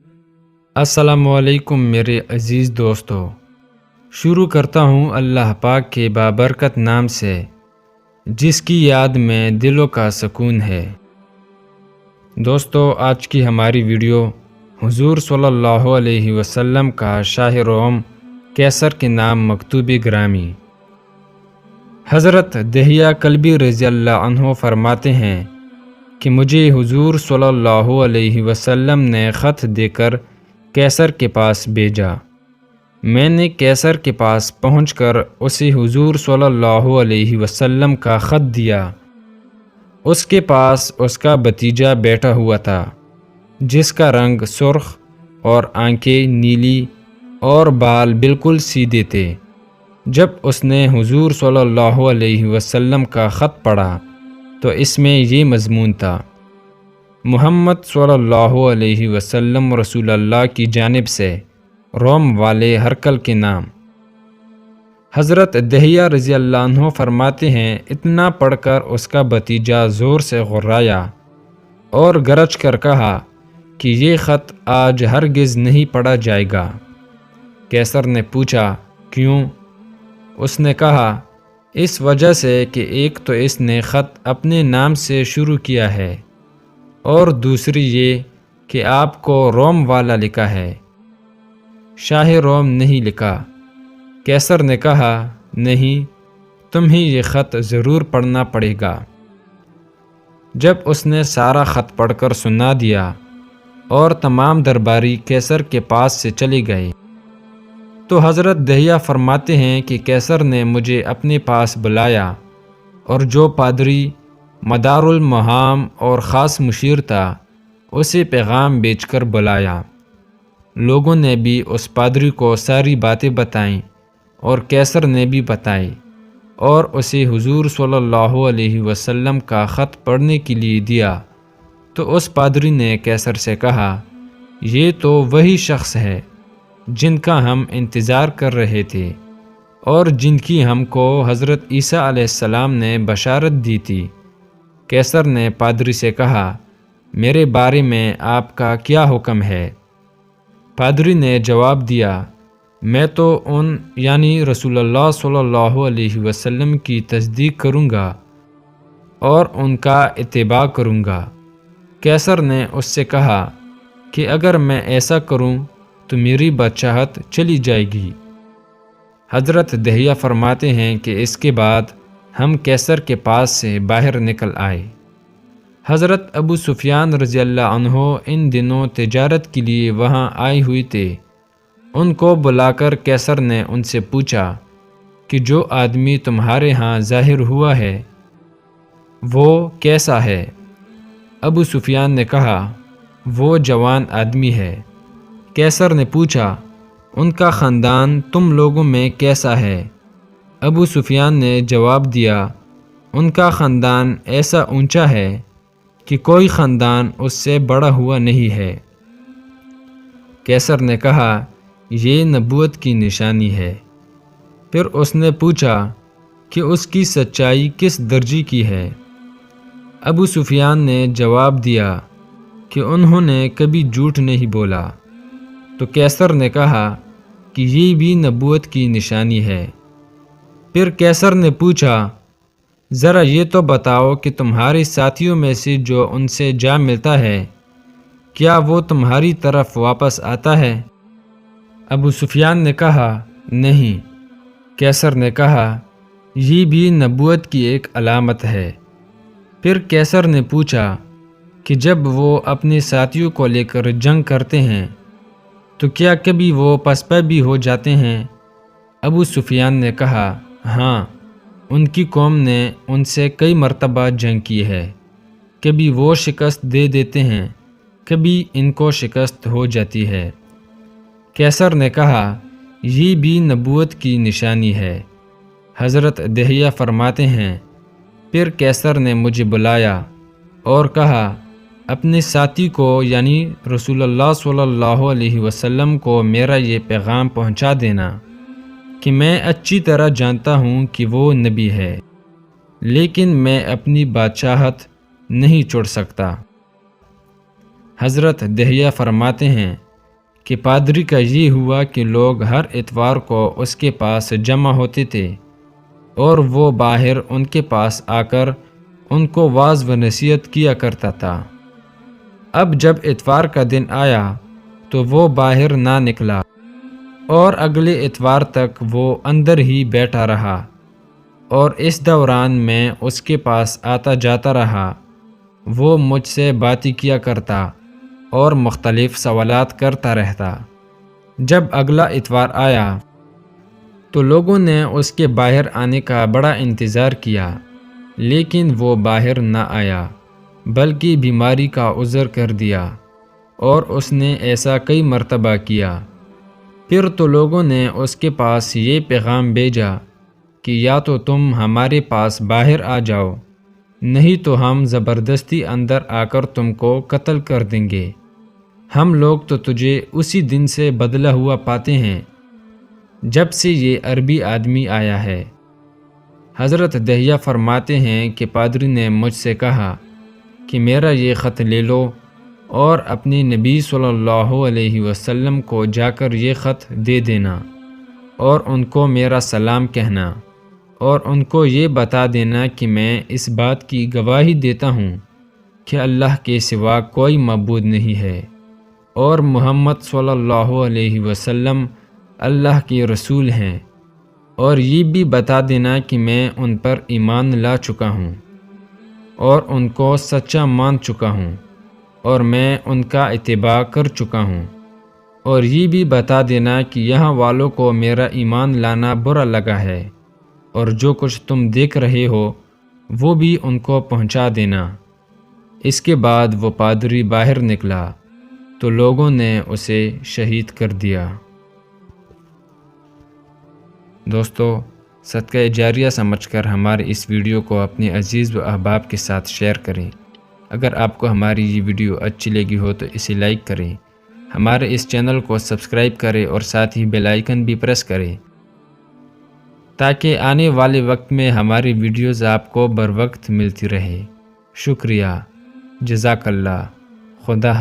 السلام علیکم میرے عزیز دوستو، شروع کرتا ہوں اللہ پاک کے بابرکت نام سے جس کی یاد میں دلوں کا سکون ہے۔ دوستو، آج کی ہماری ویڈیو حضور صلی اللہ علیہ وسلم کا شاہ روم قیصر کے نام مکتوب گرامی۔ حضرت دہیہ کلبی رضی اللہ عنہ فرماتے ہیں کہ مجھے حضور صلی اللہ علیہ وسلم نے خط دے کر قیصر کے پاس بھیجا۔ میں نے قیصر کے پاس پہنچ کر اسے حضور صلی اللہ علیہ وسلم کا خط دیا۔ اس کے پاس اس کا بھتیجا بیٹھا ہوا تھا جس کا رنگ سرخ اور آنکھیں نیلی اور بال بالکل سیدھے تھے۔ جب اس نے حضور صلی اللہ علیہ وسلم کا خط پڑھا تو اس میں یہ مضمون تھا: محمد صلی اللہ علیہ وسلم رسول اللہ کی جانب سے روم والے ہرکل کے نام۔ حضرت دہیہ رضی اللہ عنہ فرماتے ہیں، اتنا پڑھ کر اس کا بھتیجا زور سے غرایا اور گرج کر کہا کہ یہ خط آج ہرگز نہیں پڑھا جائے گا۔ قیصر نے پوچھا، کیوں؟ اس نے کہا، اس وجہ سے کہ ایک تو اس نے خط اپنے نام سے شروع کیا ہے اور دوسری یہ کہ آپ کو روم والا لکھا ہے، شاہ روم نہیں لکھا۔ قیصر نے کہا، نہیں، تمہیں یہ خط ضرور پڑھنا پڑے گا۔ جب اس نے سارا خط پڑھ کر سنا دیا اور تمام درباری قیصر کے پاس سے چلے گئے تو حضرت دہیہ فرماتے ہیں کہ قیصر نے مجھے اپنے پاس بلایا اور جو پادری مدار المہام اور خاص مشیر تھا اسے پیغام بیچ کر بلایا۔ لوگوں نے بھی اس پادری کو ساری باتیں بتائیں اور قیصر نے بھی بتائی اور اسے حضور صلی اللہ علیہ وسلم کا خط پڑھنے کے لیے دیا تو اس پادری نے قیصر سے کہا، یہ تو وہی شخص ہے جن کا ہم انتظار کر رہے تھے اور جن کی ہم کو حضرت عیسیٰ علیہ السلام نے بشارت دی تھی۔ قیصر نے پادری سے کہا، میرے بارے میں آپ کا کیا حکم ہے؟ پادری نے جواب دیا، میں تو ان یعنی رسول اللہ صلی اللہ علیہ وسلم کی تصدیق کروں گا اور ان کا اتباع کروں گا۔ قیصر نے اس سے کہا کہ اگر میں ایسا کروں تو میری بادشاہت چلی جائے گی۔ حضرت دہیہ فرماتے ہیں کہ اس کے بعد ہم قیصر کے پاس سے باہر نکل آئے۔ حضرت ابو سفیان رضی اللہ عنہ ان دنوں تجارت کے لیے وہاں آئے ہوئے تھے۔ ان کو بلا کر قیصر نے ان سے پوچھا کہ جو آدمی تمہارے ہاں ظاہر ہوا ہے وہ کیسا ہے؟ ابو سفیان نے کہا، وہ جوان آدمی ہے۔ قیصر نے پوچھا، ان کا خاندان تم لوگوں میں کیسا ہے؟ ابو سفیان نے جواب دیا، ان کا خاندان ایسا اونچا ہے کہ کوئی خاندان اس سے بڑا ہوا نہیں ہے۔ قیصر نے کہا، یہ نبوت کی نشانی ہے۔ پھر اس نے پوچھا کہ اس کی سچائی کس درجے کی ہے؟ ابو سفیان نے جواب دیا کہ انہوں نے کبھی جھوٹ نہیں بولا۔ تو قیصر نے کہا کہ یہ بھی نبوت کی نشانی ہے۔ پھر قیصر نے پوچھا، ذرا یہ تو بتاؤ کہ تمہارے ساتھیوں میں سے جو ان سے جا ملتا ہے کیا وہ تمہاری طرف واپس آتا ہے؟ ابو سفیان نے کہا، نہیں۔ قیصر نے کہا، یہ بھی نبوت کی ایک علامت ہے۔ پھر قیصر نے پوچھا کہ جب وہ اپنے ساتھیوں کو لے کر جنگ کرتے ہیں تو کیا کبھی وہ پسپا بھی ہو جاتے ہیں؟ ابو سفیان نے کہا، ہاں، ان کی قوم نے ان سے کئی مرتبہ جنگ کی ہے، کبھی وہ شکست دے دیتے ہیں، کبھی ان کو شکست ہو جاتی ہے۔ قیصر نے کہا، یہ بھی نبوت کی نشانی ہے۔ حضرت دہیہ فرماتے ہیں، پھر قیصر نے مجھے بلایا اور کہا، اپنے ساتھی کو یعنی رسول اللہ صلی اللہ علیہ وسلم کو میرا یہ پیغام پہنچا دینا کہ میں اچھی طرح جانتا ہوں کہ وہ نبی ہے، لیکن میں اپنی بادشاہت نہیں چھوڑ سکتا۔ حضرت دہیہ فرماتے ہیں، کہ پادری کا یہ ہوا کہ لوگ ہر اتوار کو اس کے پاس جمع ہوتے تھے اور وہ باہر ان کے پاس آ کر ان کو واعظ و نصیحت کیا کرتا تھا۔ اب جب اتوار کا دن آیا تو وہ باہر نہ نکلا اور اگلے اتوار تک وہ اندر ہی بیٹھا رہا، اور اس دوران میں اس کے پاس آتا جاتا رہا۔ وہ مجھ سے باتیں کیا کرتا اور مختلف سوالات کرتا رہتا۔ جب اگلا اتوار آیا تو لوگوں نے اس کے باہر آنے کا بڑا انتظار کیا، لیکن وہ باہر نہ آیا بلکہ بیماری کا عذر کر دیا، اور اس نے ایسا کئی مرتبہ کیا۔ پھر تو لوگوں نے اس کے پاس یہ پیغام بھیجا کہ یا تو تم ہمارے پاس باہر آ جاؤ، نہیں تو ہم زبردستی اندر آ کر تم کو قتل کر دیں گے۔ ہم لوگ تو تجھے اسی دن سے بدلا ہوا پاتے ہیں جب سے یہ عربی آدمی آیا ہے۔ حضرت دہیہ فرماتے ہیں کہ پادری نے مجھ سے کہا کہ میرا یہ خط لے لو اور اپنے نبی صلی اللہ علیہ وسلم کو جا کر یہ خط دے دینا، اور ان کو میرا سلام کہنا، اور ان کو یہ بتا دینا کہ میں اس بات کی گواہی دیتا ہوں کہ اللہ کے سوا کوئی معبود نہیں ہے، اور محمد صلی اللہ علیہ وسلم اللہ کے رسول ہیں، اور یہ بھی بتا دینا کہ میں ان پر ایمان لا چکا ہوں اور ان کو سچا مان چکا ہوں، اور میں ان کا اتباع کر چکا ہوں، اور یہ بھی بتا دینا کہ یہاں والوں کو میرا ایمان لانا برا لگا ہے، اور جو کچھ تم دیکھ رہے ہو وہ بھی ان کو پہنچا دینا۔ اس کے بعد وہ پادری باہر نکلا تو لوگوں نے اسے شہید کر دیا۔ دوستو، صدقہ جاریہ سمجھ کر ہمارے اس ویڈیو کو اپنے عزیز و احباب کے ساتھ شیئر کریں۔ اگر آپ کو ہماری یہ ویڈیو اچھی لگی ہو تو اسے لائک کریں، ہمارے اس چینل کو سبسکرائب کریں اور ساتھ ہی بیل آئیکن بھی پریس کریں تاکہ آنے والے وقت میں ہماری ویڈیوز آپ کو بر وقت ملتی رہے۔ شکریہ، جزاک اللہ، خدا